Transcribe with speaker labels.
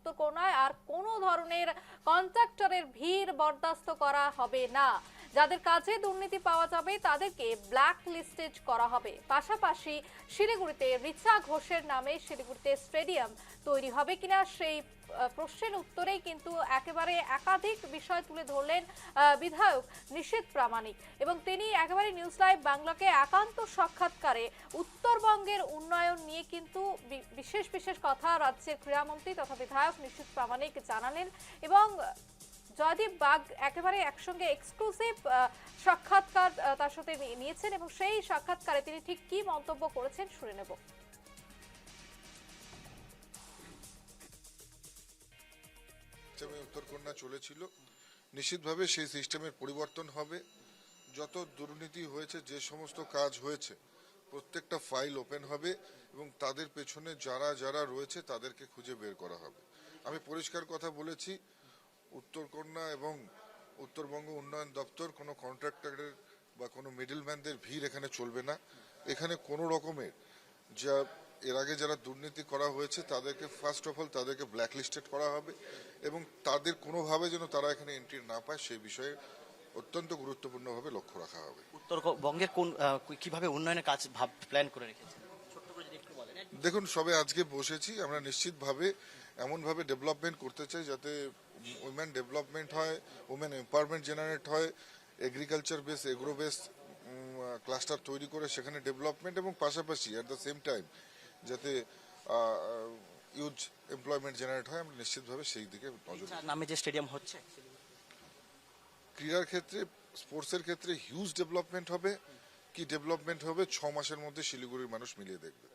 Speaker 1: উত্তরকন্যায় আর কোনো ধরনের কন্ট্রাক্টরের ভিড় বরদাস্ত করা হবে না। যাদের কাজে দুর্নীতি পাওয়া যাবে তাদেরকে ব্ল্যাক লিস্টেড করা হবে। পাশাপাশি শিলিগুড়িতে রিচা ঘোষের নামে শিলিগুড়িতে স্টেডিয়াম তৈরি হবে কিনা সেই প্রশ্নের উত্তরেই কিন্তু একেবারে একাধিক বিষয় তুলে ধরলেন বিধায়ক নিশীথ প্রামাণিক, এবং তিনি একেবারে নিউজ লাইভ বাংলাকে একান্ত সাক্ষাৎকারে উত্তরবঙ্গের উন্নয়ন নিয়ে কিন্তু বিশেষ বিশেষ কথা রাজ্যের ক্রীড়ামন্ত্রী তথা বিধায়ক নিশীথ প্রামাণিক জানালেন। এবং জয়দীপ বাগ একেবারে একসঙ্গে এক্সক্লুসিভ সাক্ষাৎকার তার সাথে নিয়েছেন, এবং সেই সাক্ষাৎকারে তিনি ঠিক কি মন্তব্য করেছেন শুনে নেব।
Speaker 2: উত্তরকন্যা চলেছিল, নিশ্চিতভাবে সেই সিস্টেমের পরিবর্তন হবে। যত দুর্নীতি হয়েছে, যে সমস্ত কাজ হয়েছে, প্রত্যেকটা ফাইল ওপেন হবে এবং তাদের পেছনে যারা যারা রয়েছে তাদেরকে খুঁজে বের করা হবে। আমি পরিষ্কার কথা বলেছি, উত্তরকন্যা এবং উত্তরবঙ্গ উন্নয়ন দপ্তর কোনো কন্ট্রাক্টরের বা কোনো মিডলম্যানদের ভিড় এখানে চলবে না। এখানে কোনো রকমের যা এর আগে যারা দুর্নীতি করা হয়েছে তাদেরকে ফার্স্ট অফ অল তাদেরকে ব্ল্যাকলিস্টেড করা হবে এবং তাদের কোনোভাবে যেন তারা এখানে এন্ট্রি না পায় সেই বিষয়ে অত্যন্ত গুরুত্বপূর্ণভাবে লক্ষ্য রাখা হবে।
Speaker 3: উত্তরবঙ্গের কোন কিভাবে উন্নয়নের কাজ প্ল্যান করে রেখেছেন?
Speaker 2: দেখুন, সবে আজকে বসেছি, আমরা নিশ্চিতভাবে এমনভাবে ডেভেলপমেন্ট করতে চাই যাতে উইমেন ডেভেলপমেন্ট হয়, উইমেন এম্পাওয়ারমেন্ট জেনারেট হয়, agriculture base agro base cluster তৈরি করে সেখানে ডেভেলপমেন্ট, এবং পাশাপাশি অ্যাট দ্য সেম টাইম যাতে ইউথ এমপ্লয়মেন্ট জেনারেট হয়, আমরা নিশ্চিতভাবে সেই দিকে নজর দিই।
Speaker 3: নামে যে স্টেডিয়াম হচ্ছে
Speaker 2: ক্রীড়ার ক্ষেত্রে, স্পোর্টসের ক্ষেত্রে হিউজ ডেভেলপমেন্ট হবে। কি ডেভেলপমেন্ট হবে 6 মাসের মধ্যে শিলিগুড়ির মানুষ মিলিয়ে দেখবে।